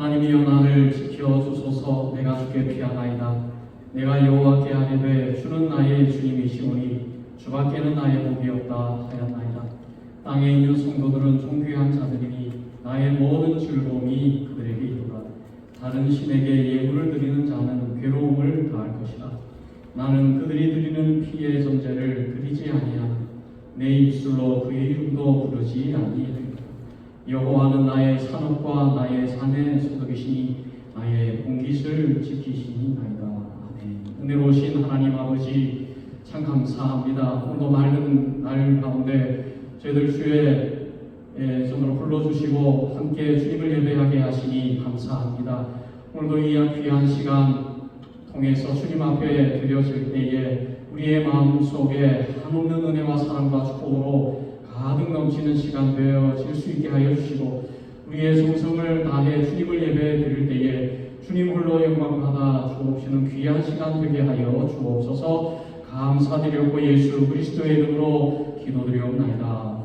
하나님이여 나를 지켜 주소서. 내가 주께 피하나이다. 내가 여호와께 아뢰되 주는 나의 주님이시오니 주밖에는 나의 복이 없다 하였나이다. 땅에 있는 성도들은 존귀한 자들이니 나의 모든 즐거움이 그들에게 이르라. 다른 신에게 예물을 드리는 자는 괴로움을 당할 것이다. 나는 그들이 드리는 피의 전제를 드리지 아니하나 내 입술로 그의 이름도 부르지 아니하리라. 여호와는 나의 산업과 나의 산의 소득이시니 나의 공깃을 지키시니나이다. 아멘. 은혜로우신 하나님 아버지 참 감사합니다. 오늘도 맑은 날 가운데 저희들 주의 손으로 불러주시고 함께 주님을 예배하게 하시니 감사합니다. 오늘도 이 귀한 시간 통해서 주님 앞에 드려질 때에 우리의 마음속에 한없는 은혜와 사랑과 축복으로 가득 넘치는 시간 되어질 수 있게 하여 주시고 우리의 정성을 다해 주님을 예배 드릴 때에 주님 홀로 영광 받아 주옵시는 귀한 시간 되게 하여 주옵소서. 감사드렸고 예수 그리스도의 이름으로 기도드리옵나이다.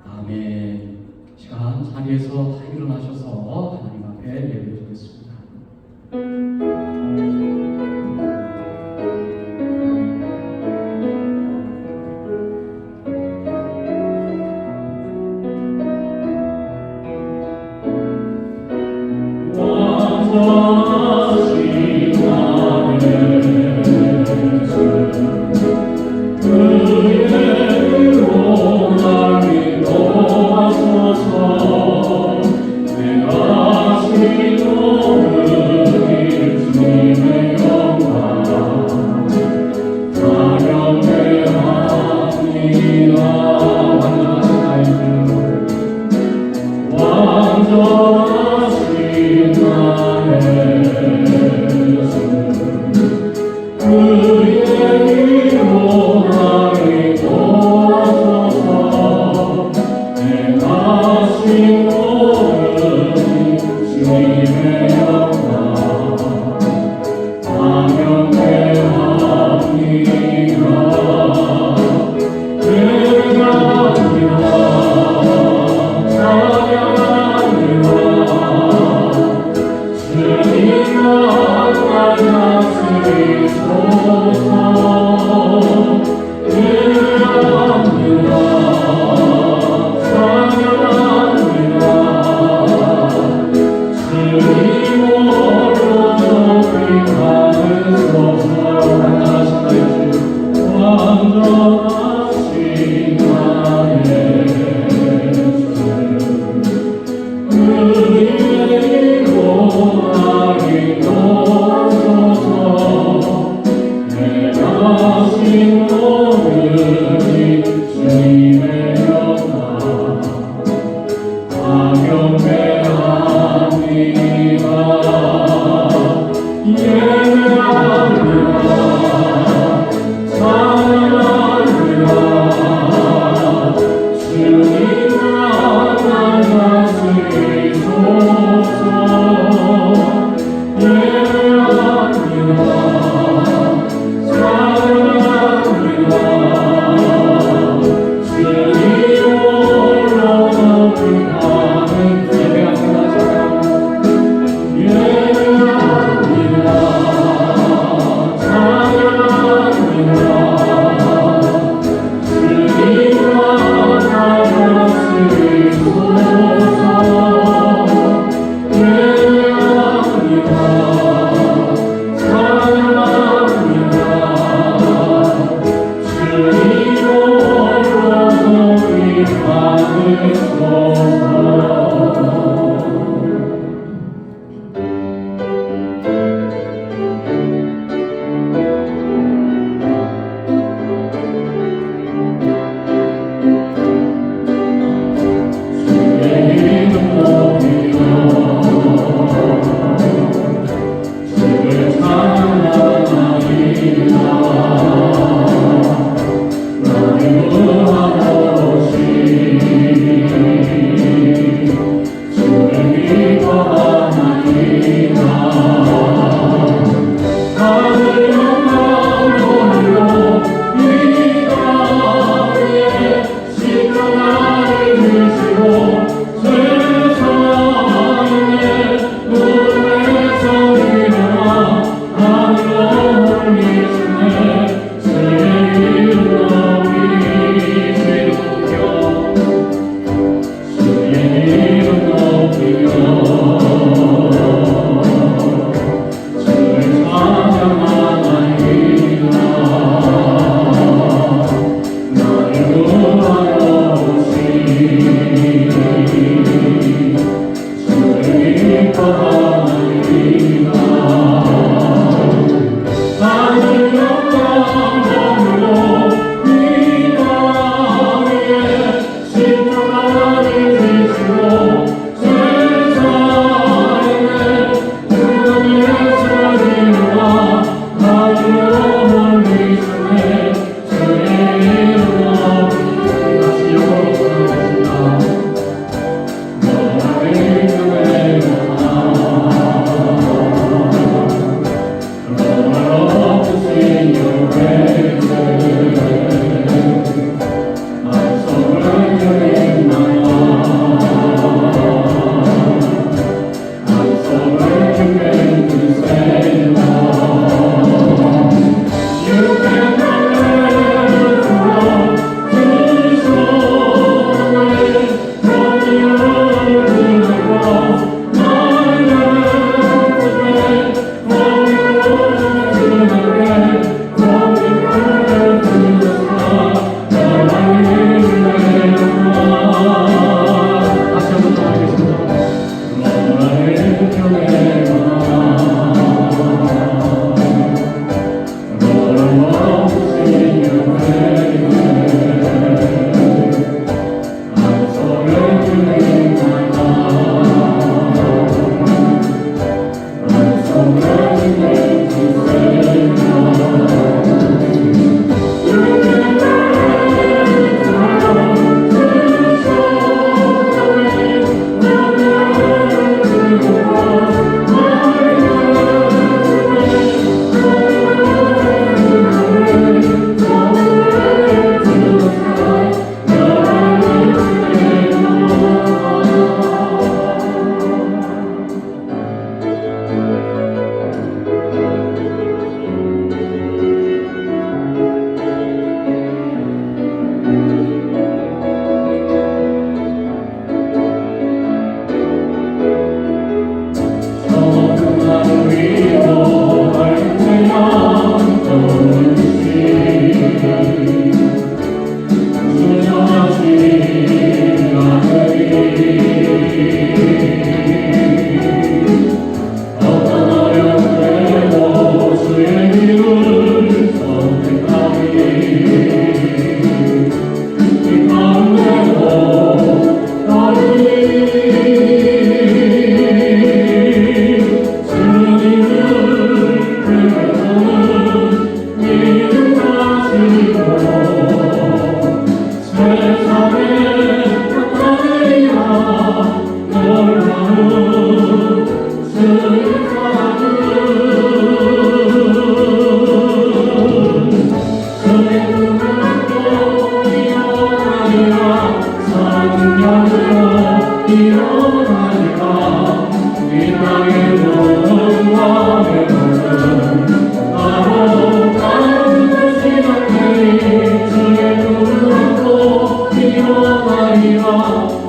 아멘. 시간 자리에서 일어나셔서 하나님 앞에 예배 드리겠습니다. 예배합니다. 찬양합니다.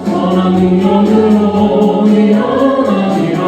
선한 능력으로 일어나리라.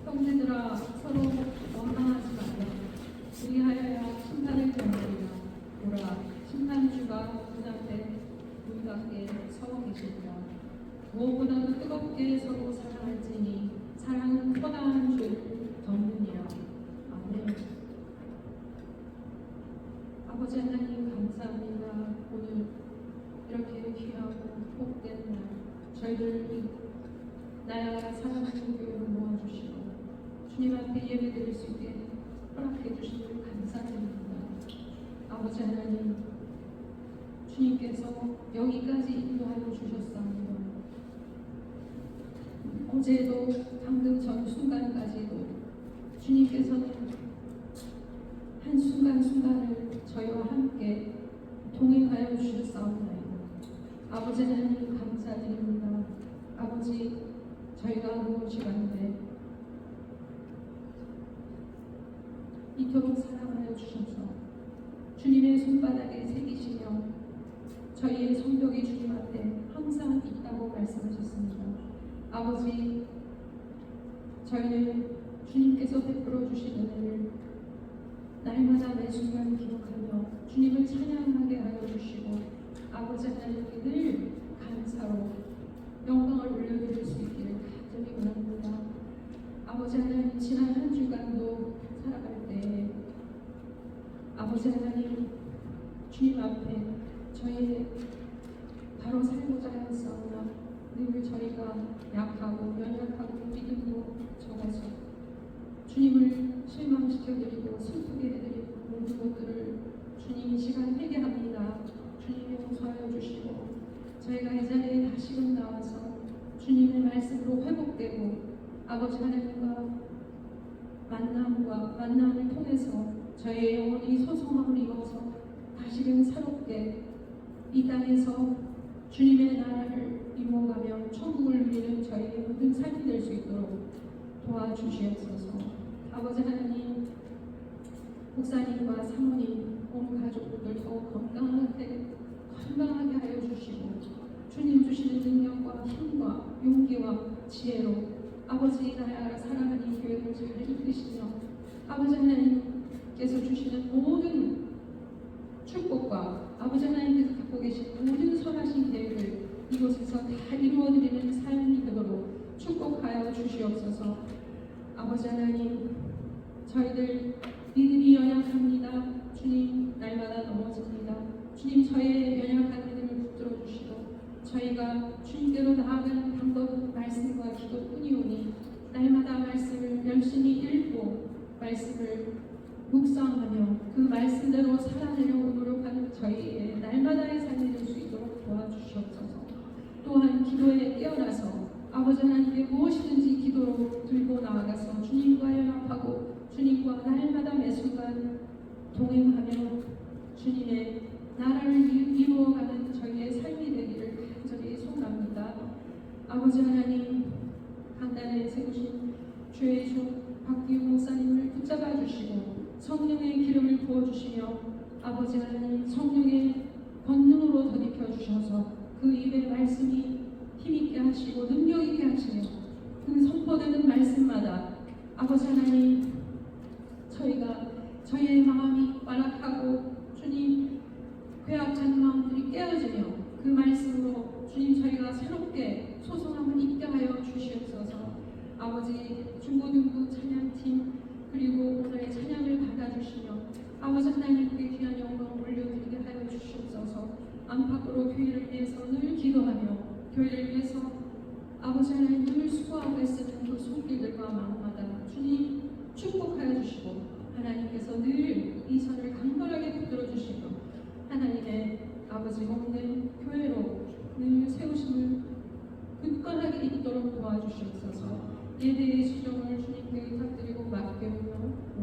형제들아 서로 원망하지 말라. 우리하여야 심판을 경하리라. 보라 심판주가 문 앞에 문 밖에 서 계신다. 무엇보다도 뜨겁게 서로 사랑할지니 사랑은 허다한 주 덕분이라. 아멘. 아버지 하나님 감사합니다. 오늘 이렇게 귀하고 복된 날 저희들 나야가 사랑하는 교회를 모아주시고 주님 앞에 예배드릴 수 있게 허락해 주시길 감사드립니다. 아버지 하나님, 주님께서 여기까지 인도하여 주셨사옵니다. 어제도 방금 전 순간까지도 주님께서는 한 순간순간을 저희와 함께 동행하여 주셨사옵나이다. 아버지 하나님 감사드립니다. 아버지, 저희가 무엇이간데 이토록 사랑하여 주셔서 주님의 손바닥에 새기시며 저희의 성벽이 주님 앞에 항상 있다고 말씀하셨습니다. 아버지, 저희는 주님께서 베풀어 주신 은혜를 날마다 매 순간 기록하며 주님을 찬양하게 하여 주시고 아버지 하나님께 늘 감사로 영광을 올려드릴 수 있기를 간절히 원합니다. 아버지 하나님, 지난 한 주간도 살아갈 때 아버지 하나님, 주님 앞에 저희 바로 살고자 하였사오나 늘 저희가 약하고 연약하고 믿음도 적어서 주님을 실망시켜드리고 슬프게 해드리고 모든 것들을 주님 이 시간 회개합니다. 주님이 용서하여 주시고 저희가 이 자리에 다시금 나와서 주님의 말씀으로 회복되고 아버지 하나님과 만남을 통해서 저희의 영혼이 소성함을 이루어서 다시금 새롭게 이 땅에서 주님의 나라를 이루어가며 천국을 누리는 저희의 모든 삶이 될 수 있도록 도와주시옵소서. 아버지 하나님, 목사님과 사모님, 온 가족분들 더욱 건강하게 하여 주시고 주님 주시는 능력과 힘과 용기와 지혜로 아버지 나라 사랑하는 교회를 잘 이끄시며 아버지 하나님께서 주시는 모든 축복과 아버지 하나님께서 갖고 계신 모든 선하신 계획을 이곳에서 다 이루어드리는 삶이 되도록 축복하여 주시옵소서. 아버지 하나님, 저희들 믿음이 연약합니다. 주님, 날마다 넘어집니다. 주님, 저희의 연약한 믿음을 붙들어 주시고 저희가 주님께로 나아가는 방법은 말씀과 기도뿐이오니 날마다 말씀을 열심히 읽고 말씀을 묵상하며 그 말씀대로 살아내려고 노력하는 저희의 날마다의 삶이 될 수 있도록 도와주시옵소서. 또한 기도에 깨어나서 아버지 하나님께 무엇이든지 기도로 들고 나아가서 주님과 연합하고 주님과 날마다 매순간 동행하며 주님의 나라를 이루어가는 저희의 삶이 되기를 간절히 소원합니다. 아버지 하나님, 강단에 세우신 주의 종 박기웅 목사님을 붙잡아 주시고 성령의 기름을 부어주시며 아버지 하나님, 성령의 권능으로 덧입혀 주셔서 그 입의 말씀이 힘있게 하시고 능력있게 하시며 그 선포되는 말씀마다 아버지 하나님, 저희의 마음이 완악하고 주님 괴악한 마음들이 깨어지며 그 말씀으로 주님 저희가 새롭게 소성함을 입게 하여 주시옵소서. 아버지 중고등부 찬양팀 그리고 오늘의 찬양을 받아주시며 아버지 하나님께 귀한 영광을 올려드리게 하여 주시옵소서. 안팎으로 교회를 위해서 늘 기도하며 교회를 위해서 아버지 하나님 늘 수고하고 애쓰는 그 손길들과 마음마다 주님 축복하여 주시고 하나님께서 늘 이 선을 강건하게 붙들어 주시고 하나님의 아버지 없는 교회로 늘 세우심을 굳건하게 있도록 도와주시옵소서. 예대의 시정을 주님께 부탁드리고 맡겨오며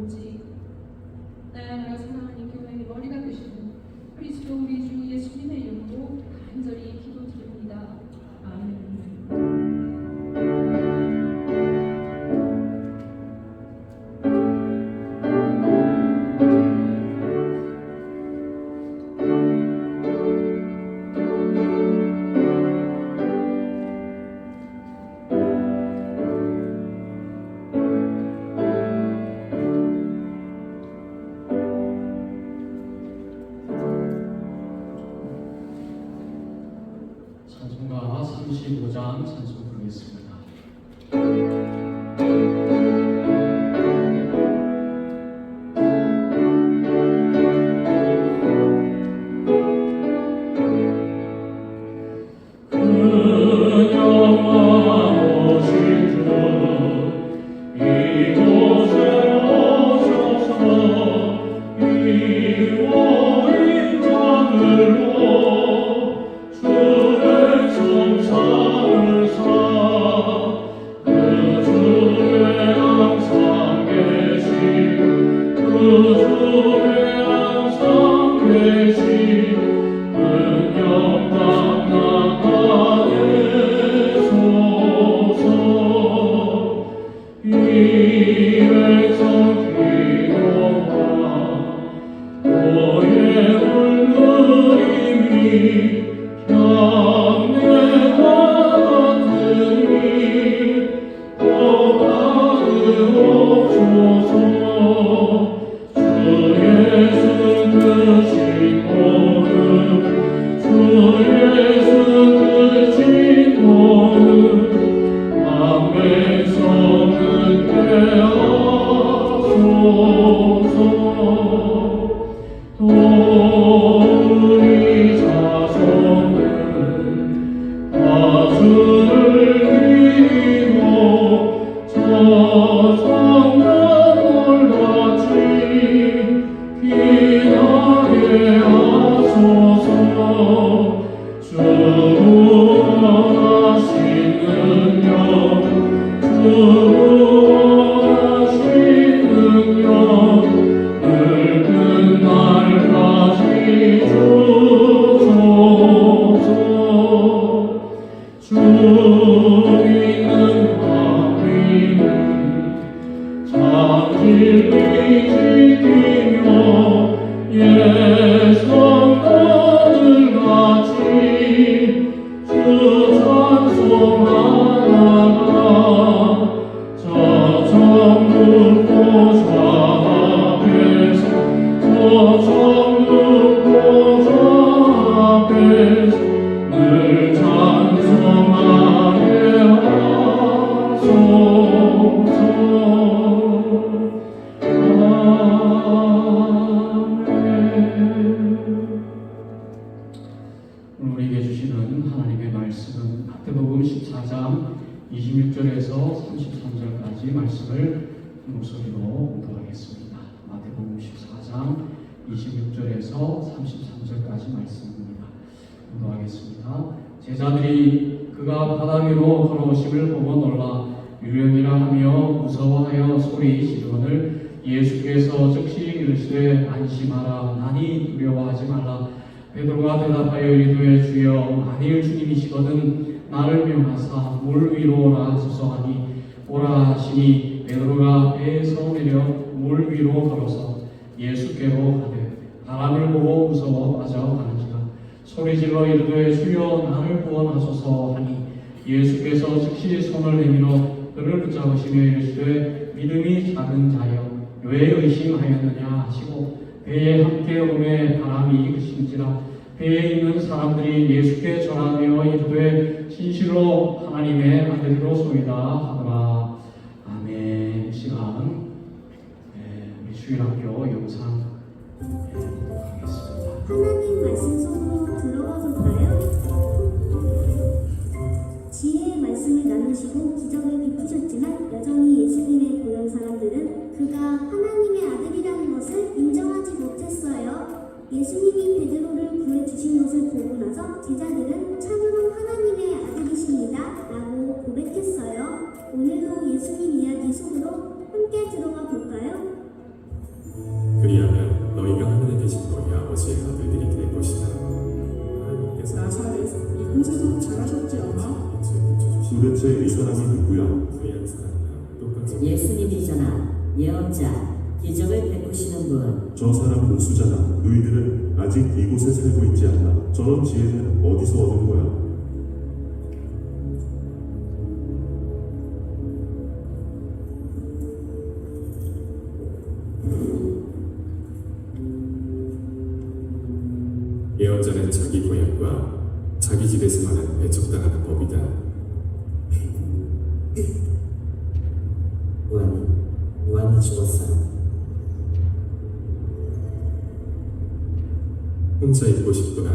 오직 나라 사랑하는 교회의 머리가 되시는 그리스도 우리 주 예수님의 이름으로 간절히 기도드립니다. 아멘. 찬송가 35장 찬송 부르겠습니다. 은영 강나라에서 우리에게 주시는 하나님의 말씀은 마태복음 14장 26절에서 33절까지 말씀을 목소리로 공부하겠습니다. 마태복음 14장 26절에서 33절까지 말씀입니다. 공부하겠습니다. 제자들이 그가 바다 위로 걸어오심을 보고 놀라 유령이라 하며 무서워하여 소리 지르거늘 예수께서 즉시 이르시되 안심하라 나니 두려워하지 말라. 베드로가 대답하여 이르되 주여 만일 주님이시거든 나를 명하사 물 위로 오라 하소서 하니 오라 하시니 베드로가 배에서 내려 물 위로 걸어서 예수께로 가되 바람을 보고 무서워 빠져가는지라 소리질러 이르되 주여 나를 구원하소서 하니 예수께서 즉시 손을 내밀어 그를 붙잡으시며 이르시되 믿음이 작은 자여 왜 의심하였느냐 하시고 배에 함께 오매 바람이 그친지라 배에 있는 사람들이 예수께 전하며 이르되 진실로 하나님의 아들이로소이다 하더라. 아멘. 이 시간 우리 주일학교 영상 하겠습니다. 하나님 말씀 속으로 들어가 볼까요? 지혜의 말씀을 나누시고 기적을 베푸셨지만 여전히 예수님의 보던 사람들은 그가 하나님의 아들이라는 것을 인정하지 못했어요. 예수님이 베드로를 구해주신 것을 보고 나서 제자들은 참으로 하나님의 아들이십니다 라고 고백했어요. 오늘도 예수님 이야기 속으로 함께 들어가 볼까요? 그리하면 너희가 하늘에 계신 너희 아버지의 아들들이 될 것이다. 하나님께서 나사렛 이곳에서 자라셨지 않아? 도대체 이 사람이 누구야? 그의 사람이나 똑같이 예수님이잖아. 예언자, 기적을 베푸시는 분. 저 사람 목수잖아. 너희들은 아직 이곳에 살고 있지 않나? 저런 지혜는 어디서 얻은 거야? 예언자는 자기 고향과 자기 집에서만은 배척당하는 법이다. 요한이 죽었어. 혼자 있고 싶구나.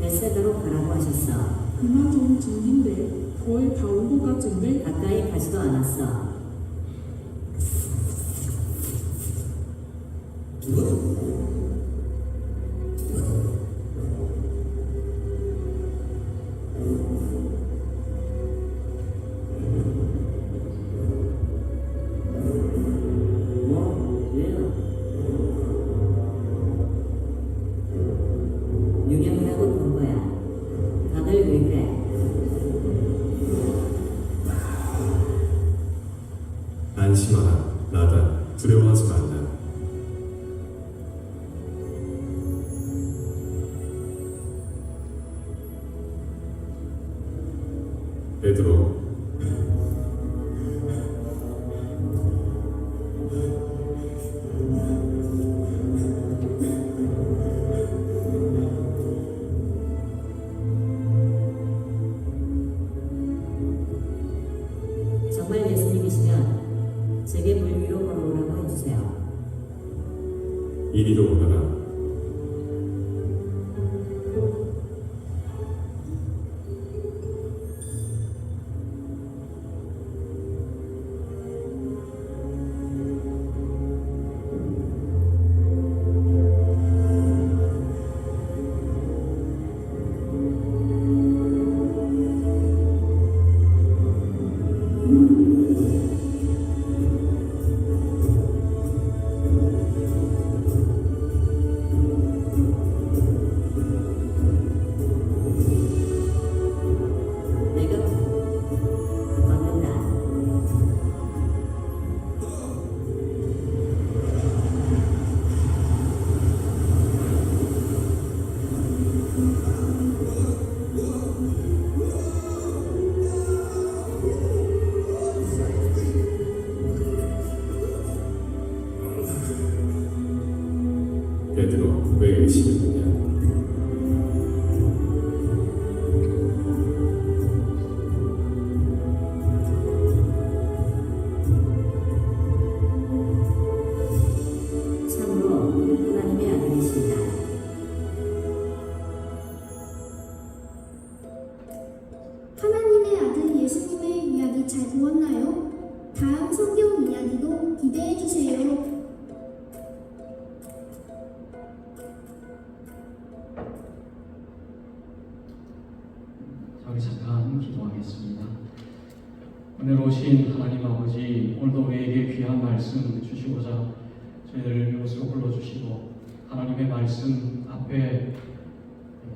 벳세다로 가라고 하셨어. 그만 좀 진긴데 거의 다 온 것 같은데? 가까이 가지도 않았어. 왜요? 유령이라고 본 거야. 다들 왜 그래? 안심하라. 나다. 두려워하지 말라. 베드로, 정말 예수님이시면 제게 물 위로 걸어오라고 해주세요. 이리로 오너라. 왜 의심했느냐? 참으로 하나님의 아들이십니다. 하나님의 아들 예수님의 이야기 잘 보았나요? 다음 성경 이야기도 기대해 주세요. 자, 우리 잠깐 기도하겠습니다. 오늘 오신 하나님 아버지, 오늘도 우리에게 귀한 말씀 주시고자 저희를 이곳으로 불러주시고 하나님의 말씀 앞에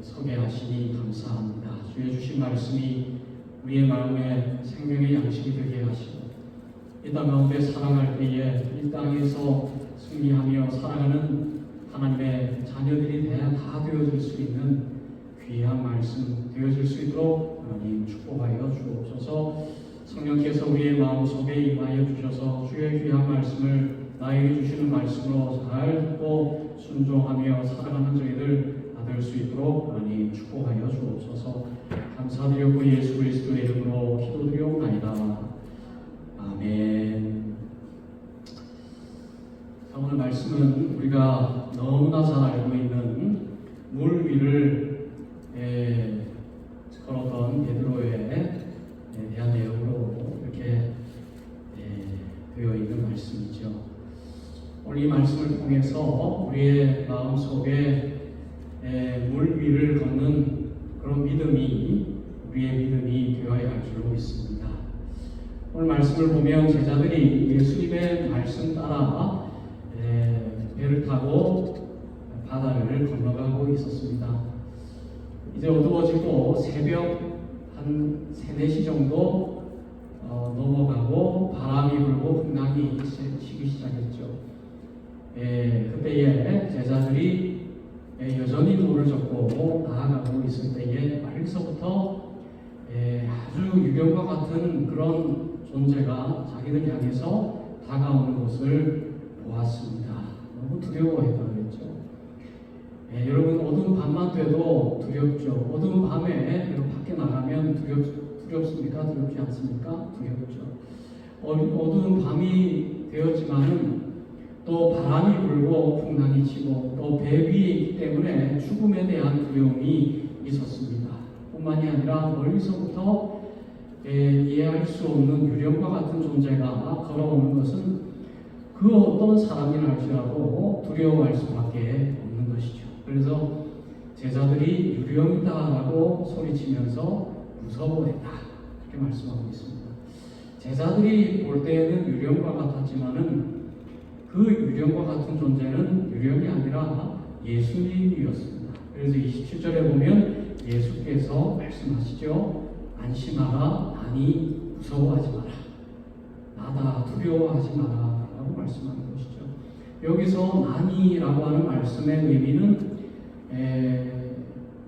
서게 하시니 감사합니다. 주의 주신 말씀이 우리의 마음에 생명의 양식이 되게 하시고 이 땅 가운데 살아갈 때에 이 땅에서 승리하며 살아가는 하나님의 자녀들이 다 되어질 수 있는 귀한 말씀 되어질 수 있도록 하나님 축복하여 주옵소서. 성령께서 우리의 마음속에 임하여 주셔서 주의 귀한 말씀을 나에게 주시는 말씀으로 잘 듣고 순종하며 살아가는 저희들 될 수 있도록 하나님 축복하여 주옵소서. 감사드리고 예수 그리스도의 이름으로 기도드리옵나이다. 아멘. 자, 오늘 말씀은 우리가 너무나 잘 알고 있는 물 위를 걸었던 베드로에 대한 내용으로 이렇게 되어 있는 말씀이죠. 오늘 이 말씀을 통해서 우리의 마음속에 물 위를 걷는 그런 믿음이 우리의 믿음이 되어야 할 줄로 믿습니다. 오늘 말씀을 보면 제자들이 예수님의 말씀 따라 배를 타고 바다를 건너가고 있었습니다. 이제 어두워지고 새벽 한 3-4시 정도 넘어가고 바람이 불고 풍랑이 치기 시작했죠. 그때에 제자들이 여전히 돌을 젓고 나아가고 있을 때에 멀리서부터 아주 유령과 같은 그런 존재가 자기들 향해서 다가오는 것을 보았습니다. 너무 두려워했다고 했죠. 여러분, 어두운 밤만 돼도 두렵죠. 어두운 밤에 밖에 나가면 두렵습니까? 두렵지 않습니까? 두렵죠. 어두운 밤이 되었지만은 또 바람이 불고 풍랑이 치고 또 배 위에 있기 때문에 죽음에 대한 두려움이 있었습니다. 뿐만이 아니라 멀리서부터 이해할 수 없는 유령과 같은 존재가 걸어오는 것은 그 어떤 사람이라 할지라도 두려워할 수밖에 없는 것이죠. 그래서 제자들이 유령이다라고 소리치면서 무서워했다, 이렇게 말씀하고 있습니다. 제자들이 볼 때에는 유령과 같았지만은 그 유령과 같은 존재는 유령이 아니라 예수님이었습니다. 그래서 27절에 보면 예수께서 말씀하시죠. 안심하라, 나니 무서워하지 마라. 나다, 두려워하지 마라 라고 말씀하는 것이죠. 여기서 나니라고 하는 말씀의 의미는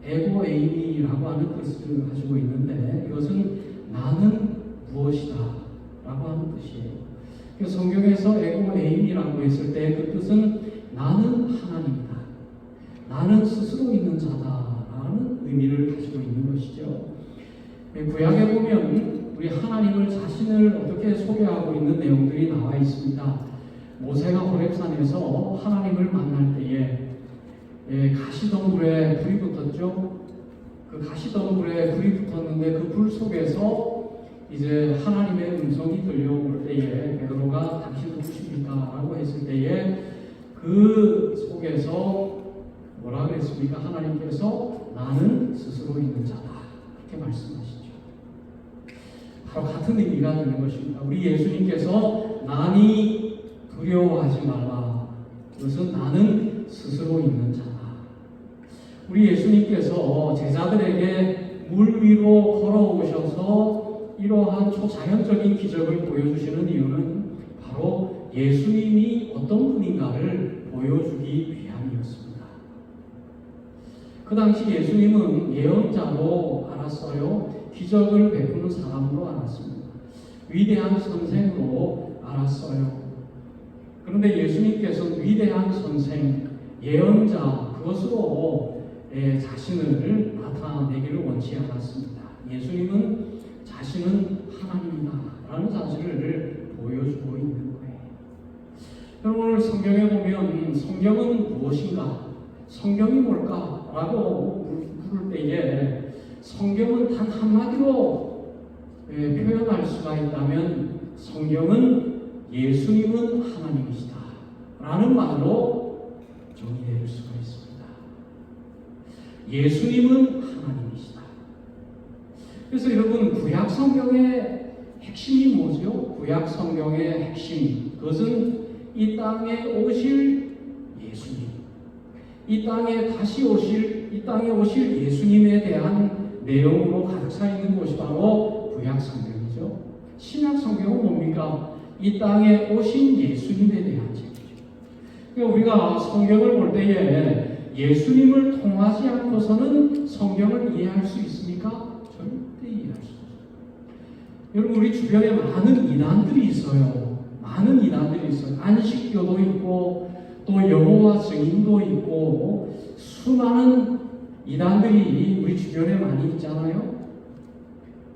에고 에이미라고 하는 뜻을 가지고 있는데 이것은 나는 무엇이다 라고 하는 뜻이에요. 성경에서 에고 에임이라고 했을 때 그 뜻은 나는 하나님이다, 나는 스스로 있는 자다라는 의미를 가지고 있는 것이죠. 구약에 보면 우리 하나님을 자신을 어떻게 소개하고 있는 내용들이 나와 있습니다. 모세가 호렙산에서 하나님을 만날 때에 가시덤불에 불이 붙었죠. 그 가시덤불에 불이 붙었는데 그 불 속에서 이제 하나님의 음성이 들려올 때에 베드로가 당신 누구십니까? 라고 했을 때에 그 속에서 뭐라 그랬습니까? 하나님께서 나는 스스로 있는 자다, 그렇게 말씀하시죠. 바로 같은 의미가 되는 것입니다. 우리 예수님께서 나니 두려워하지 말라, 그것은 나는 스스로 있는 자다. 우리 예수님께서 제자들에게 물 위로 걸어오셔서 이러한 초자연적인 기적을 보여주시는 이유는 바로 예수님이 어떤 분인가를 보여주기 위함이었습니다. 그 당시 예수님은 예언자로 알았어요. 기적을 베푸는 사람으로 알았습니다. 위대한 선생으로 알았어요. 그런데 예수님께서는 위대한 선생, 예언자, 그것으로 자신을 나타내기를 원치 않았습니다. 예수님은 자신은 하나님이다 라는 사실을 보여주고 있는 거예요. 여러분, 오늘 성경에 보면 성경은 무엇인가? 성경이 뭘까? 라고 물을 때에 성경은 단 한마디로 표현할 수가 있다면 성경은 예수님은 하나님이시다 라는 말로 정의될 수가 있습니다. 예수님은 하나님이시다. 그래서 여러분, 구약 성경의 핵심이 뭐죠? 구약 성경의 핵심, 그것은 이 땅에 오실 예수님, 이 땅에 오실 예수님에 대한 내용으로 가득 차 있는 것이 바로 구약 성경이죠. 신약 성경은 뭡니까? 이 땅에 오신 예수님에 대한 책이죠. 그러니까 우리가 성경을 볼 때에 예수님을 통하지 않고서는 성경을 이해할 수 있습니까? 절대 이해할 수 없어요. 여러분, 우리 주변에 많은 이단들이 있어요. 많은 이단들이 있어요. 안식교도 있고 또 여호와 증인도 있고 수많은 이단들이 우리 주변에 많이 있잖아요.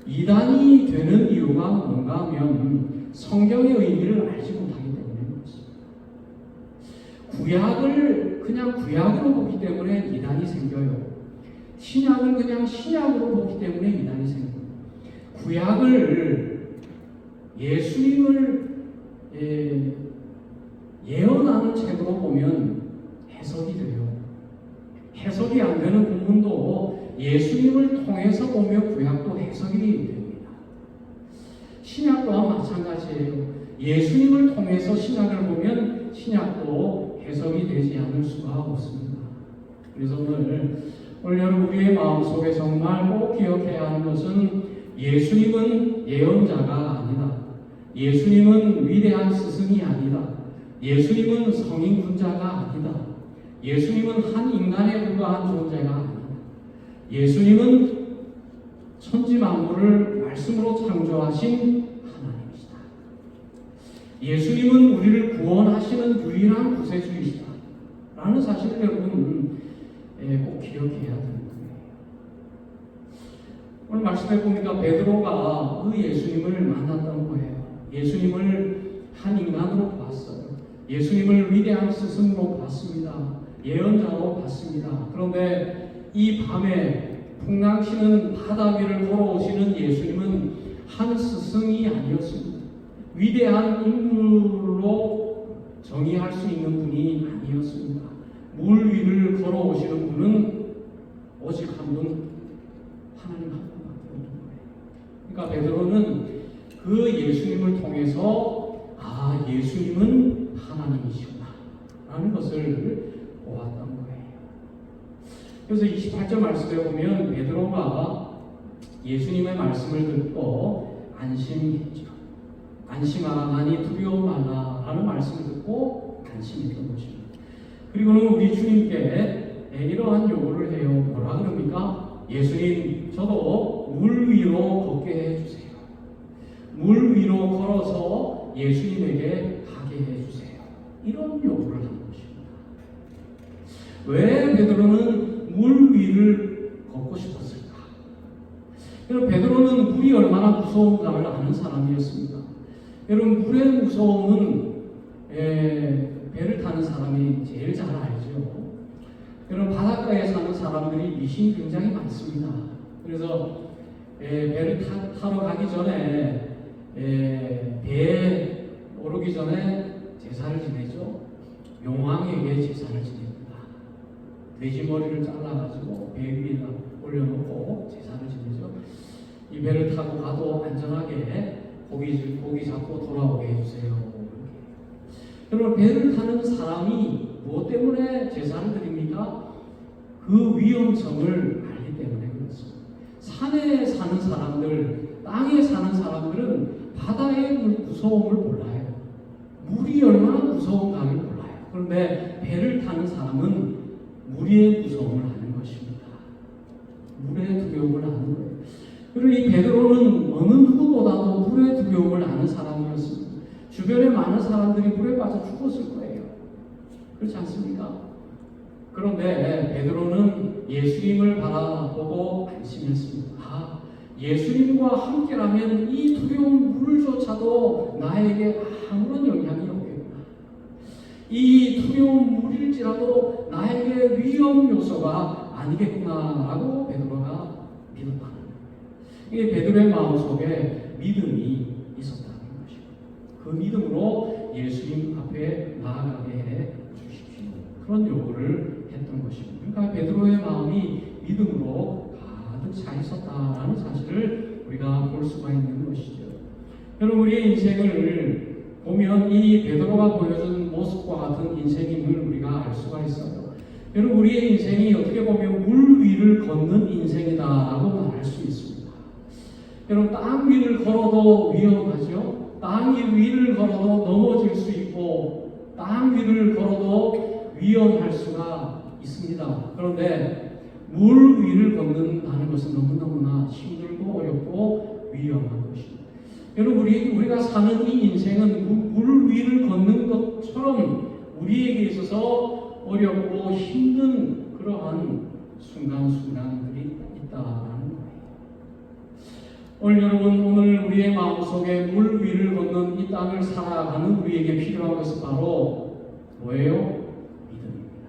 이단이 되는 이유가 뭔가 하면 성경의 의미를 알지 못하기 때문에 그렇습니다. 구약을 그냥 구약으로 보기 때문에 이단이 생겨요. 신약을 그냥 신약으로 보기 때문에 이단이 생겨요. 구약을 예수님을 예언하는 책으로 보면 해석이 돼요. 해석이 안 되는 부분도 예수님을 통해서 보면 구약도 해석이 됩니다. 신약 또한 마찬가지예요. 예수님을 통해서 신약을 보면 신약도 해석이 되지 않을 수가 없습니다. 그래서 오늘 여러분, 우리의 마음속에 정말 꼭 기억해야 하는 것은 예수님은 예언자가 아니다. 예수님은 위대한 스승이 아니다. 예수님은 성인 군자가 아니다. 예수님은 한 인간에 불과한 존재가 아니다. 예수님은 천지 만물을 말씀으로 창조하신 하나님이시다. 예수님은 우리를 구원하시는 유일한 구세주이시다 라는 사실을 여러분 꼭 기억해야 됩니다. 오늘 말씀해 보니까 베드로가 그 예수님을 만났던 거예요. 예수님을 한 인간으로 봤어요. 예수님을 위대한 스승으로 봤습니다. 예언자로 봤습니다. 그런데 이 밤에 풍랑치는 바다 위를 걸어오시는 예수님은 한 스승이 아니었습니다. 위대한 인물로 정의할 수 있는 분이 아니었습니다. 물 위를 걸어오시는 분은 오직 한 분, 하나님 한 분밖에 없는 거예요. 그러니까 베드로는 그 예수님을 통해서 예수님은 하나님이시구나 라는 것을 보았던 거예요. 그래서 28절 말씀에 보면 베드로가 예수님의 말씀을 듣고 안심했죠. 안심하라, 나니 두려워 말라 라는 말씀을 듣고 안심했던 것입니다. 그리고는 우리 주님께 이러한 요구를 해요. 뭐라 그럽니까? 예수님, 저도 물 위로 걷게 해주세요. 물 위로 걸어서 예수님에게 가게 해주세요. 이런 요구를 하는 것입니다. 왜 베드로는 물 위를 걷고 싶었을까? 여러분, 베드로는 물이 얼마나 무서운가를 아는 사람이었습니다. 여러분, 물의 무서움은 배를 타는 사람이 제일 잘 알죠. 여러분, 바닷가에 사는 사람들이 미신이 굉장히 많습니다. 그래서 배를 타러 가기 전에 배에 오르기 전에 제사를 지내죠. 용왕에게 제사를 지냅니다. 돼지 머리를 잘라가지고 배 위에다 올려놓고 제사를 지내죠. 이 배를 타고 가도 안전하게 고기 잡고 돌아오게 해주세요. 여러분, 배를 타는 사람이 무엇 때문에 제사를 드립니까? 그 위험성을 알기 때문에 그렇습니다. 산에 사는 사람들, 땅에 사는 사람들은 바다의 무서움을 몰라요. 물이 얼마나 무서운가를 몰라요. 그런데 배를 타는 사람은 물의 무서움을 아는 것입니다. 물의 두려움을 아는 거예요. 그리고 이 베드로는 어느 누구보다도 물의 두려움을 아는 사람이었습니다. 주변에 많은 사람들이 물에 빠져 죽었을 거예요. 그렇지 않습니까? 그런데 베드로는 예수님을 바라보고 안심했습니다. 아, 예수님과 함께라면 이 두려운 물조차도 나에게 아무런 영향이 없겠구나. 이 두려운 물일지라도 나에게 위험 요소가 아니겠구나라고 베드로가 믿었다는 거예요. 이게 베드로의 마음속에 믿음이 있었다는 것이고, 그 믿음으로 예수님 앞에 나아가게 해 주십시오. 그런 요구를 했던 것입니다. 그러니까 베드로의 마음이 믿음으로 가득 차 있었다라는 사실을 우리가 볼 수가 있는 것이죠. 여러분, 우리의 인생을 보면 이 베드로가 보여준 모습과 같은 인생임을 우리가 알 수가 있어요. 여러분, 우리의 인생이 어떻게 보면 물 위를 걷는 인생이다라고 말할 수 있습니다. 여러분, 땅 위를 걸어도 위험하죠. 땅 위를 걸어도 넘어질 수 있고 땅 위를 걸어도 위험할 수가 있습니다. 그런데 물 위를 걷는다는 것은 너무너무나 힘들고 어렵고 위험한 것입니다. 여러분, 우리가 사는 이 인생은 물 위를 걷는 것처럼 우리에게 있어서 어렵고 힘든 그러한 순간순간들이 있다라는 거예요. 오늘 우리의 마음속에 물 위를 걷는 이 땅을 살아가는 우리에게 필요한 것은 바로 뭐예요? 믿음입니다.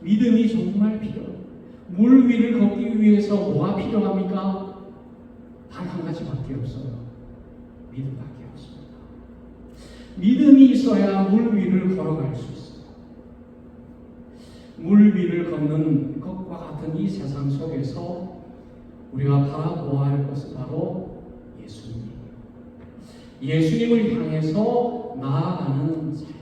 믿음이 정말 필요해요. 물 위를 걷기 위해서 뭐가 필요합니까? 단 한 가지밖에 없어요. 믿음밖에 없습니다. 믿음이 있어야 물 위를 걸어갈 수 있어요. 물 위를 걷는 것과 같은 이 세상 속에서 우리가 바라보아야 할 것은 바로 예수님이에요. 예수님을 향해서 나아가는 삶입니다.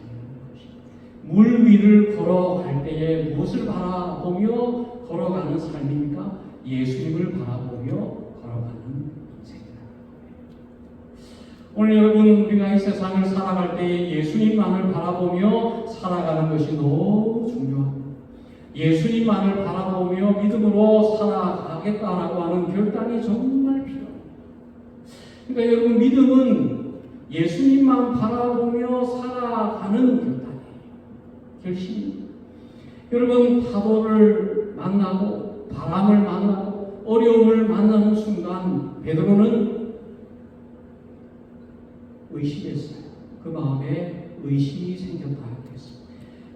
물 위를 걸어갈 때에 무엇을 바라보며 걸어가는 삶입니까? 예수님을 바라보며 걸어가는 인생이다. 오늘 여러분, 우리가 이 세상을 살아갈 때에 예수님만을 바라보며 살아가는 것이 너무 중요합니다. 예수님만을 바라보며 믿음으로 살아가겠다라고 하는 결단이 정말 필요합니다. 그러니까 여러분, 믿음은 예수님만 바라보며 살아가는 결단이에요. 결심입니다. 여러분, 파도를 만나고 바람을 만나고 어려움을 만나는 순간 베드로는 의심했어요. 그 마음에 의심이 생겼다 했습니다.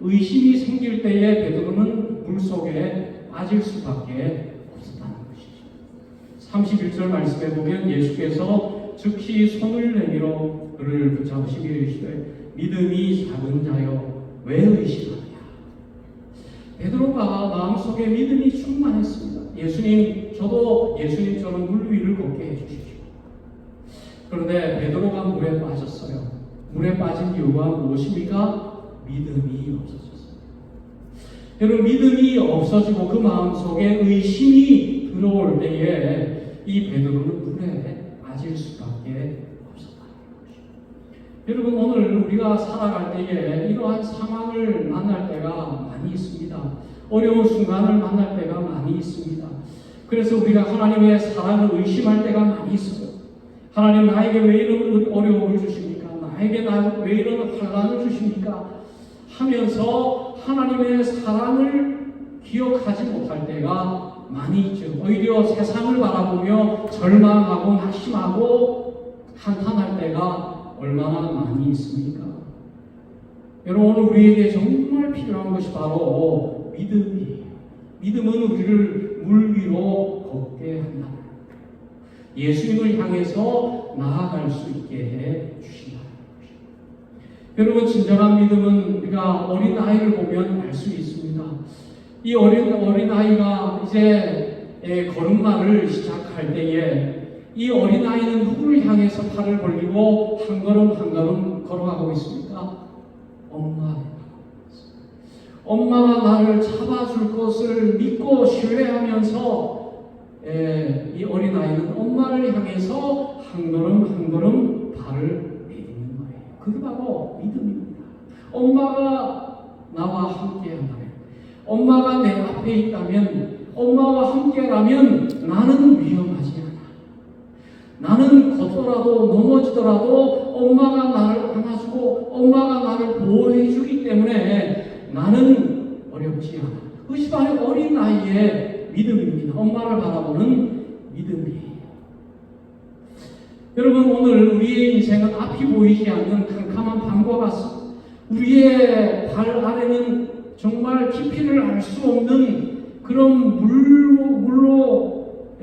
의심이 생길 때에 베드로는 물속에 빠질 수밖에 없었다는 것이죠. 31절 말씀에 보면 예수께서 즉시 손을 내밀어 그를 붙잡으시며 이르시되 믿음이 작은 자여 왜 의심하느냐. 베드로가 마음속에 믿음이 충만했습니다. 예수님, 저도 예수님처럼 물 위를 걷게 해주십시오. 그런데 베드로가 물에 빠졌어요. 물에 빠진 이유가 무엇입니까? 믿음이 없어졌어요. 여러분, 믿음이 없어지고 그 마음속에 의심이 들어올 때에 이 베드로는 물에 빠질 수밖에 없었다는 것입니다. 여러분, 오늘 우리가 살아갈 때에 이러한 상황을 만날 때가 많이 있습니다. 어려운 순간을 만날 때가 많이 있습니다. 그래서 우리가 하나님의 사랑을 의심할 때가 많이 있어요. 하나님, 나에게 왜 이런 어려움을 주십니까? 나에게 왜 이런 환난을 주십니까? 하면서 하나님의 사랑을 기억하지 못할 때가 많이 있죠. 오히려 세상을 바라보며 절망하고 낙심하고 한탄할 때가 얼마나 많이 있습니까? 여러분, 오늘 우리에게 정말 필요한 것이 바로 믿음이에요. 믿음은 우리를 물 위로 걷게 한다. 예수님을 향해서 나아갈 수 있게 해 주신다. 여러분, 진정한 믿음은 우리가 어린 아이를 보면 알 수 있습니다. 이 어린 아이가 이제 걸음마를 시작할 때에 이 어린 아이는 누구를 향해서 팔을 벌리고 한 걸음 한 걸음 걸어가고 있습니까? 엄마가 나를 잡아줄 것을 믿고 신뢰하면서 이 어린 아이는 엄마를 향해서 한 걸음 한 걸음 발을 내딛는 거예요. 그게 바로 믿음입니다. 엄마가 나와 함께한다면, 엄마가 내 앞에 있다면, 엄마와 함께라면 나는 위험하지 않아. 나는 걷더라도 넘어지더라도 엄마가 나를 안아주고 엄마가 나를 보호해 주기 때문에 나는 어렵지 엄마를 바라보는 믿음이에요. 여러분, 오늘 우리의 인생은 앞이 보이지 않는 캄캄한 밤과 같습니다. 우리의 발 아래는 정말 깊이를 알 수 없는 그런 물로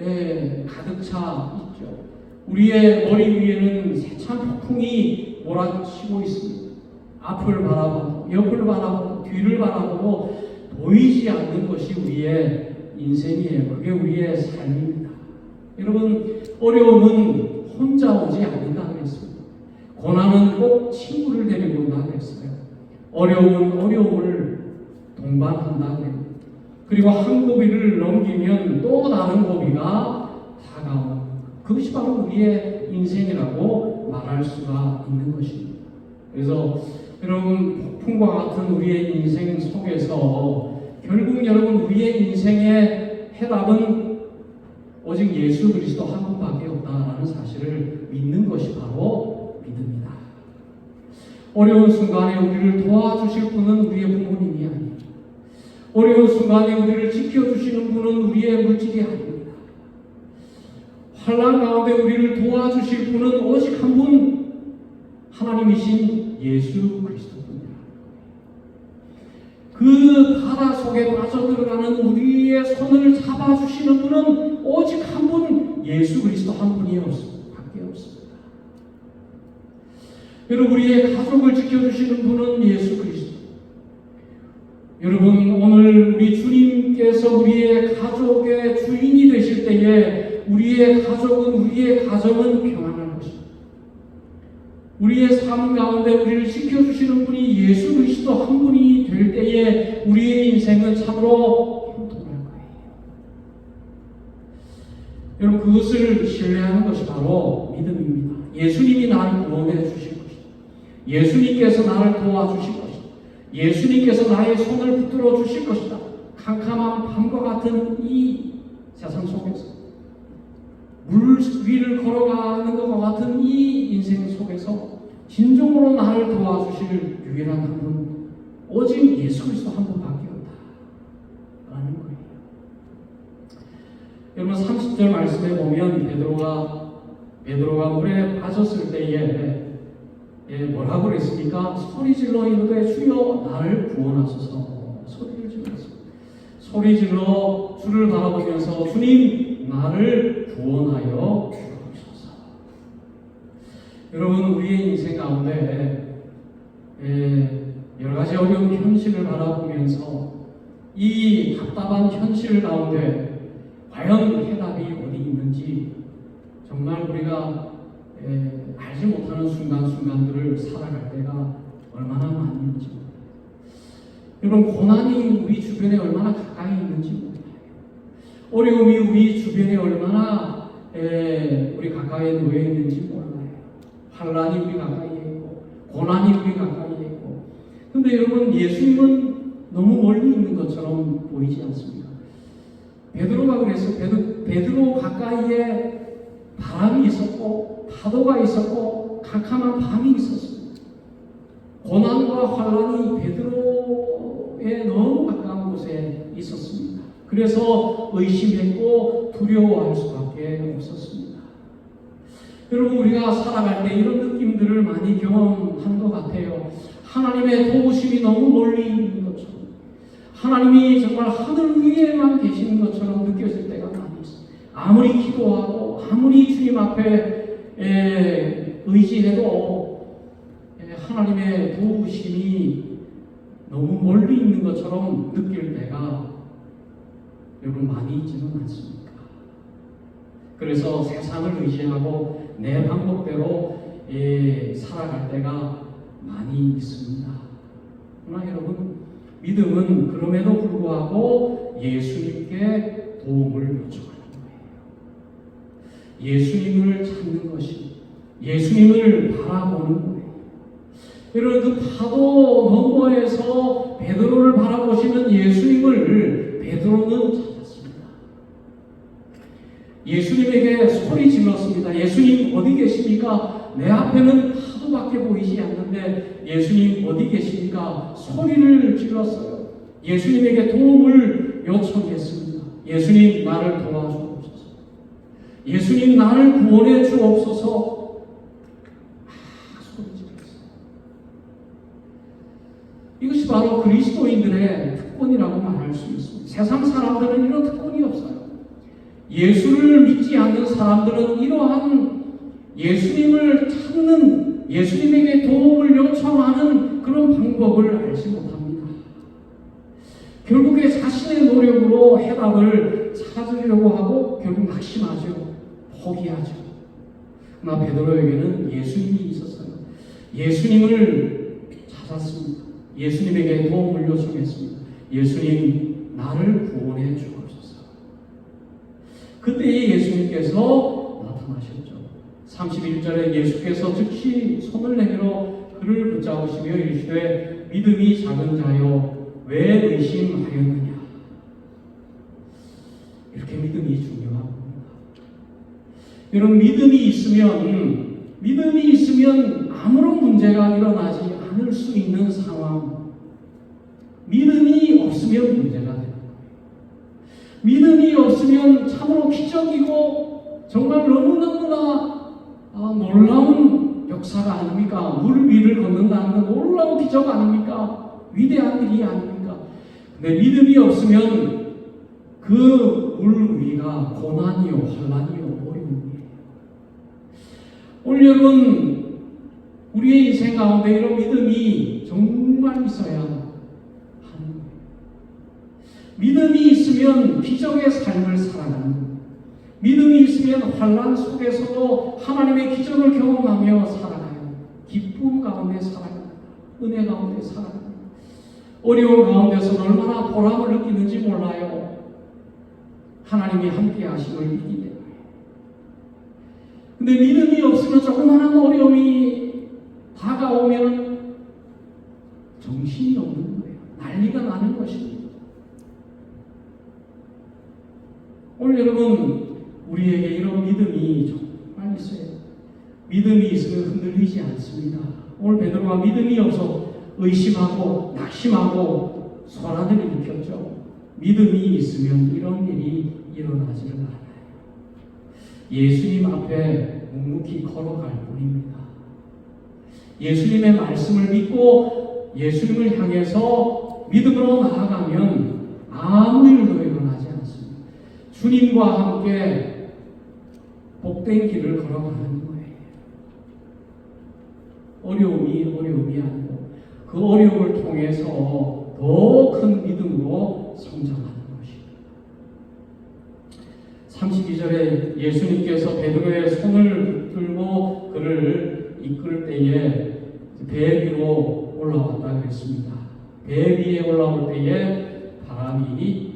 가득 차 있죠. 우리의 머리 위에는 세찬 폭풍이 몰아치고 있습니다. 앞을 바라보고 옆을 바라보고 뒤를 바라보고 보이지 않는 것이 우리의 인생이에요. 그게 우리의 삶입니다. 여러분, 어려움은 혼자 오지 않는다 그랬습니다. 고난은 꼭 친구를 데리고 온다 그랬어요. 어려움은 어려움을 동반한다 그랬습니다. 그리고 한 고비를 넘기면 또 다른 고비가 다가옵니다. 그것이 바로 우리의 인생이라고 말할 수가 있는 것입니다. 그래서 여러분, 폭풍과 같은 우리의 인생 속에서 결국 여러분, 우리의 인생의 해답은 오직 예수 그리스도 한 분밖에 없다라는 사실을 믿는 것이 바로 믿음이다. 어려운 순간에 우리를 도와주실 분은 우리의 부모님이 아닙니다. 어려운 순간에 우리를 지켜주시는 분은 우리의 물질이 아닙니다. 환난 가운데 우리를 도와주실 분은 오직 한 분, 하나님이신 예수 그리스도입니다. 그 바다 속에 빠져들어가는 우리의 손을 잡아주시는 분은 오직 한 분, 예수 그리스도 한 분이 밖에 없습니다. 여러분, 우리의 가족을 지켜주시는 분은 예수 그리스도. 여러분, 오늘 우리 주님께서 우리의 가족의 주인이 되실 때에 우리의 가정은 평안할 것입니다. 우리의 삶 가운데 우리를 지켜주시는 분이 예수 그리스도 한 분이 될 때에 우리의 인생은 참으로 형통할 거예요. 여러분, 그것을 신뢰하는 것이 바로 믿음입니다. 예수님이 나를 구원해 주실 것이다. 예수님께서 나를 도와주실 것이다. 예수님께서 나의 손을 붙들어 주실 것이다. 캄캄한 밤과 같은 이 세상 속에서, 물 위를 걸어가는 것과 같은 이 인생 속에서 진정으로 나를 도와주실 유일한 한 분, 오직 예수 그리스도 한 분밖에 없다라는 거예요. 여러분, 30절 말씀에 보면 베드로가 물에 빠졌을 때에 뭐라고 그랬습니까? 소리 질러 이르되 주여 나를 구원하소서. 소리를 질렀습니다. 소리 질러 주를 바라보면서 주님 나를 구원하여 주옵소서. 여러분, 우리의 인생 가운데 여러 가지 어려운 현실을 바라보면서 이 답답한 현실 가운데 과연 해답이 어디 있는지 정말 우리가 알지 못하는 순간순간들을 살아갈 때가 얼마나 많이 있는지 몰라요. 여러분, 고난이 우리 주변에 얼마나 가까이 있는지 몰라요. 어려움이 우리 주변에 얼마나 우리 가까이에 놓여 있는지 몰라요. 환난이 우리 가까이에 있고 고난이 우리 가까이에 있고. 근데 여러분, 예수님은 너무 멀리 있는 것처럼 보이지 않습니다. 베드로가 그래서 베드로 가까이에 바람이 있었고 파도가 있었고 캄캄한 밤이 있었습니다. 고난과 환난이 베드로의 너무 가까운 곳에 있었습니다. 그래서 의심했고 두려워할 수밖에 없었습니다. 여러분, 우리가 살아갈 때 이런 느낌들을 많이 경험한 것 같아요. 하나님의 도우심이 너무 멀리 있는 것처럼, 하나님이 정말 하늘 위에만 계시는 것처럼 느껴질 때가 많이 있어요. 아무리 기도하고 아무리 주님 앞에 의지해도 하나님의 도우심이 너무 멀리 있는 것처럼 느낄 때가 여러분 많이 있지는 않습니까? 그래서 세상을 의지하고 내 방법대로 살아갈 때가 많이 있습니다. 그러나 여러분, 믿음은 그럼에도 불구하고 예수님께 도움을 요청하는 거예요. 예수님을 찾는 것이, 예수님을 바라보는 거예요. 여러분, 그 파도 너머에서 베드로를 바라보시는 예수님을 베드로는 찾았습니다. 예수님에게 소리 질렀습니다. 예수님 어디 계십니까? 내 앞에는 파도밖에 보이지 않는데 예수님 어디 계십니까? 소리를 질렀어요. 예수님에게 도움을 요청했습니다. 예수님 나를 도와주옵소서. 예수님 나를 구원해 주옵소서. 소리 지르겠어요. 이것이 바로 그리스도인들의 특권이라고 말할 수 있습니다. 세상 사람들은 이런 특권이 없어요. 예수를 믿지 않는 사람들은 이러한 예수님을 찾는, 예수님에게 도움을 요청하는 그런 방법을 알지 못합니다. 결국에 자신의 노력으로 해답을 찾으려고 하고 결국 낙심하죠. 포기하죠. 그러나 베드로에게는 예수님이 있었어요. 예수님을 찾았습니다. 예수님에게 도움을 요청했습니다. 예수님, 나를 구원해 주옵소서. 그때 예수님께서 나타나셨죠. 31절에 예수께서 즉시 손을 내밀어 그를 붙잡으시며 이르시되 믿음이 작은 자여 왜 의심하였느냐. 이렇게 믿음이 중요합니다. 여러분, 믿음이 있으면 아무런 문제가 일어나지 않을 수 있는 상황. 믿음이 없으면 문제가 됩니다. 믿음이 없으면 참으로 기적이고 정말 너무너무나 놀라운 역사가 아닙니까? 물 위를 걷는다는 건 놀라운 기적 아닙니까? 위대한 일이 아닙니까? 근데 믿음이 없으면 그 물 위가 고난이요, 환난이요, 어려움이에요. 오늘 여러분, 우리의 인생 가운데 이런 믿음이 정말 있어야 하는 거예요. 믿음이 있으면 기적의 삶을 살아가는 거예요. 믿음이 있으면 환난 속에서도 하나님의 기적을 경험하며 살아가요. 기쁨 가운데 살아가요. 은혜 가운데 살아가요. 어려운 가운데서 얼마나 보람을 느끼는지 몰라요. 하나님이 함께 하심을 믿기 때문에. 근데 믿음이 없으면 조그마한 어려움이 다가오면 정신이 없는 거예요. 난리가 나는 것입니다. 오늘 여러분, 우리에게 이런 믿음이 정말 있어요. 믿음이 있으면 흔들리지 않습니다. 오늘 베드로가 믿음이 없어 의심하고 낙심하고 소란을 일으켰죠. 믿음이 있으면 이런 일이 일어나지를 않아요. 예수님 앞에 묵묵히 걸어갈 뿐입니다. 예수님의 말씀을 믿고 예수님을 향해서 믿음으로 나아가면 아무 일도 일어나지 않습니다. 주님과 함께 복된 길을 걸어가는 거예요. 어려움이 아니고 그 어려움을 통해서 더 큰 믿음으로 성장하는 것입니다. 32절에 예수님께서 베드로의 손을 들고 그를 이끌 때에 배 위로 올라왔다고 했습니다. 배 위에 올라올 때에 바람이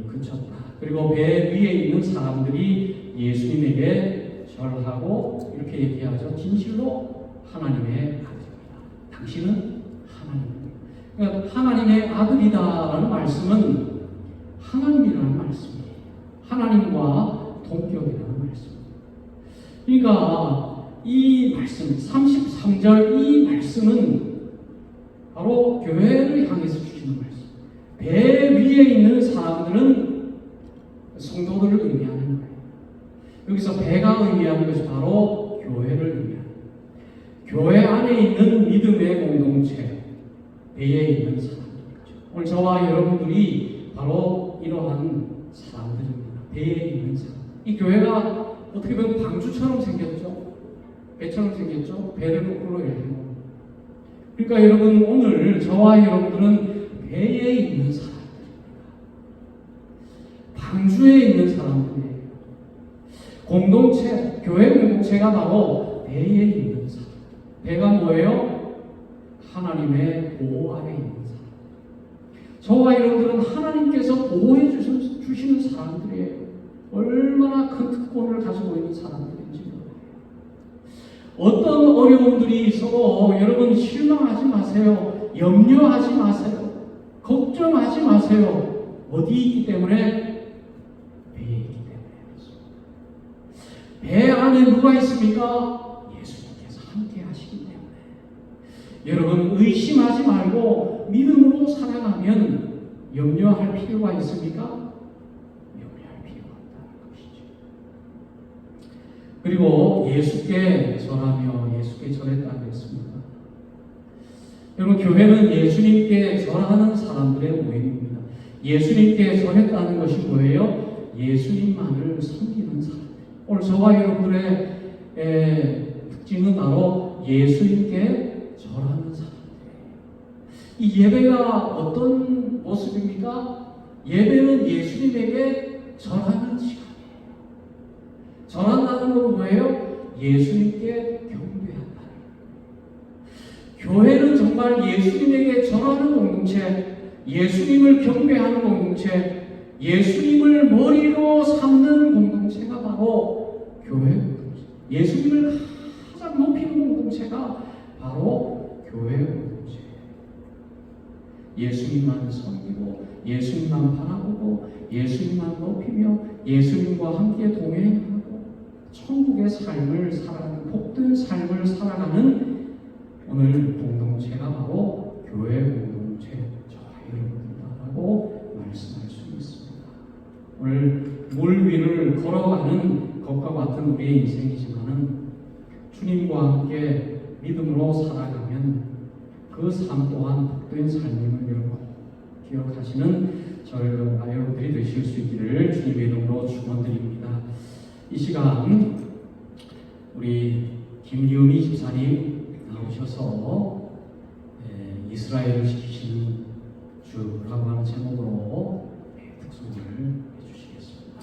그쳤다. 그리고 배 위에 있는 사람들이 예수님에게 절하고 이렇게 얘기하죠. 진실로 하나님의 아들입니다. 당신은 하나님입니다. 그러니까 하나님의 아들이다라는 말씀은 하나님이라는 말씀이에요. 하나님과 동격이라는 말씀입니다. 그러니까 이 말씀, 33절 이 말씀은 바로 교회를 향해서 주시는 말씀. 배 위에 있는 사람들은 성도들을 의미하는 거예요. 여기서 배가 의미하는 것이 바로 교회를 의미합니다. 교회 안에 있는 믿음의 공동체, 배에 있는 사람들이죠. 오늘 저와 여러분들이 바로 이러한 사람들입니다. 배에 있는 사람. 이 교회가 어떻게 보면 방주처럼 생겼죠. 배처럼 생겼죠. 배를 거꾸로 열고. 그러니까 여러분, 오늘 저와 여러분들은 배에 있는 사람들입니다. 방주에 있는 사람들이에요. 공동체, 교회 공동체가 바로 배에 있는 사람. 배가 뭐예요? 하나님의 보호 아래 있는 사람. 저와 여러분들은 하나님께서 보호해 주시는 사람들이에요. 얼마나 큰 특권을 가지고 있는 사람들인지 몰라요. 어떤 어려움들이 있어도 여러분 실망하지 마세요. 염려하지 마세요. 걱정하지 마세요. 어디 있기 때문에? 배에 있기 때문에. 배 안에 누가 있습니까? 예수님께서 함께 하시기 때문에. 여러분 의심하지 말고 믿음으로 살아가면 염려할 필요가 있습니까? 그리고 예수께 절하며 예수께 절했다고 했습니다. 여러분, 교회는 예수님께 절하는 사람들의 모임입니다. 예수님께 절했다는 것이 뭐예요? 예수님만을 섬기는 사람. 오늘 저와 여러분들의 특징은 바로 예수님께 절하는 사람들이에요. 이 예배가 어떤 모습입니까? 예배는 예수님에게 절하는 시간이에요. 절한다는 건 뭐예요? 예수님께 경배한다. 교회는 정말 예수님에게 절하는 공동체, 예수님을 경배하는 공동체, 예수님을 머리로 삼는 공동체가 바로 교회 공동체. 예수님을 가장 높이는 공동체가 바로 교회 공동체예요. 예수님만 섬기고 예수님만 바라보고 예수님만 높이며 예수님과 함께 동행하고 천국의 삶을 살아가는, 복된 삶을 살아가는 오늘 공동체가 바로 교회 공동체, 저와 여러분이다라고 말씀할 수 있습니다. 오늘 물 위를 걸어가는 것과 같은 우리의 인생이지만은 주님과 함께 믿음으로 살아가면 그 삶 또한 복된 삶임을 기억하시는 저희와 여러분들이 되실 수 있기를 주님의 이름으로 축원드립니다. 이 시간 우리 김유미 집사님 나오셔서 이스라엘을 지키시는 주라고 하는 제목으로 특송을 해주시겠습니다.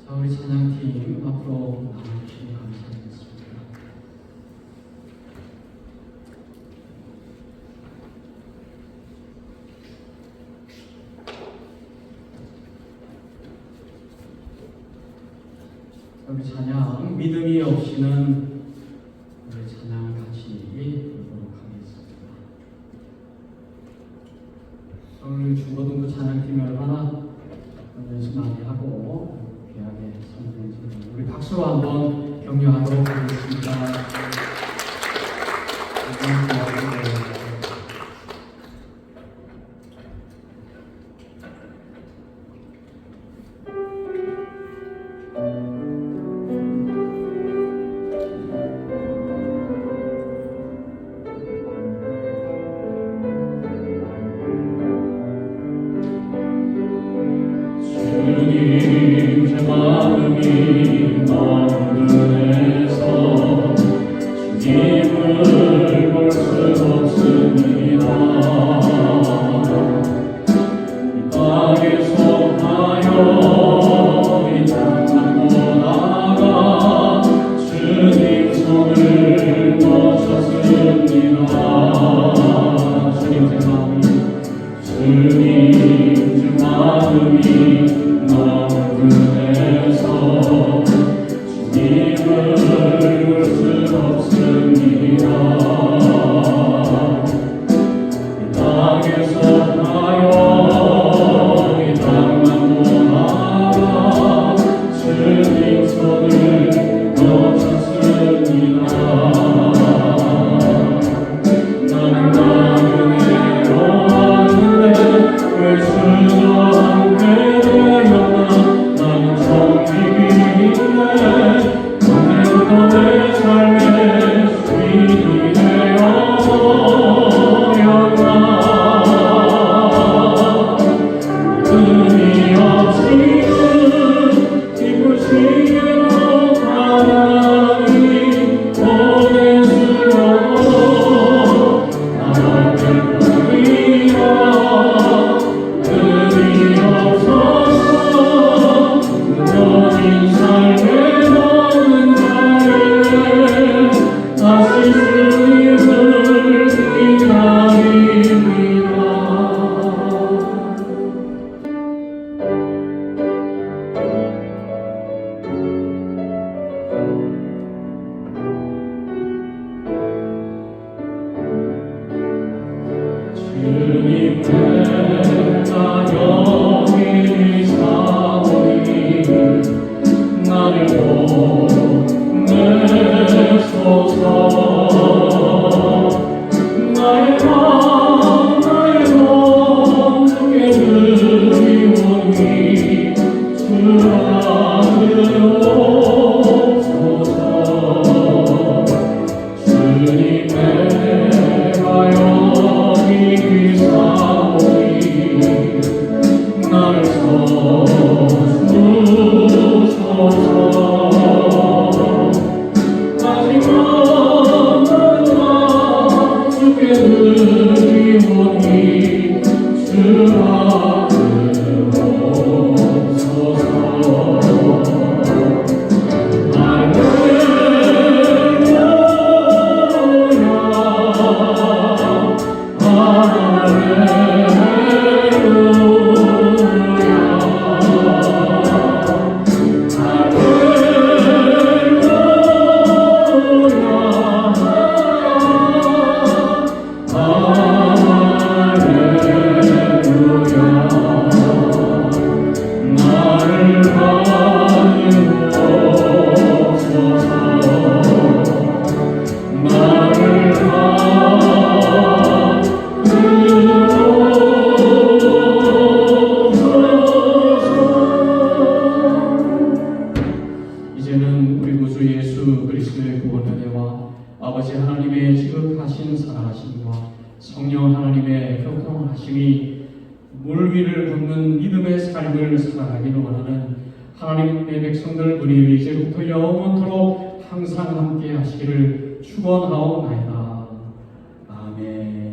자, 우리 찬양팀 앞으로 나와주시면 감사하겠습니다. 우리 찬양 믿음이 없이는 우리 찬양 같이 부르도록 하겠습니다. 오늘 중고등부 찬양팀이 얼마나 연습 많이 하고 귀하게 선보이는 우리 박수로 한번 격려하도록 하겠습니다. 주님 제 마음이 너무해서 주님을 볼 수 없습니다. 이 땅에서 하여 이 땅만 보다가 주님 손을 놓쳤습니다. 주님 제 마음이 너무해서 주님을 볼 수 없습니다. 이 땅에서 하여 이 땅만 보다가 주님 손을 놓쳤습니다. 나는 외로웠는데 왜 주저앉게 되었나. 나는 정직인데 오늘부터 내 삶의 주인이 되어버렸나. 믿음이 없이는 기쁘시게도 하나님 보내주어도 나를 뿐이라. 믿음이 없어서 무너진 삶에 넣는 자를 다시 주님을 기다립니다. 주님 내가 여기 사오니 나를 보내소서. 나의 맘 나의 몸 주께 드리오니 주라 들으옵소서. 주님 내가 여기 사오니 나를 써주소서. 하지만 나는 주께 드리오니 주라 들으옵소서. 이제는 우리 구주 예수 그리스도의 구원의 은혜와 아버지 하나님의 지극하신 사랑하심과 성령 하나님의 교통하심이 물 위를 걷는 믿음의 삶을 살아가기를 원하는 하나님의 백성들 우리 이제부터 영원토록 항상 함께 하시기를 축원하옵나이다. 아멘.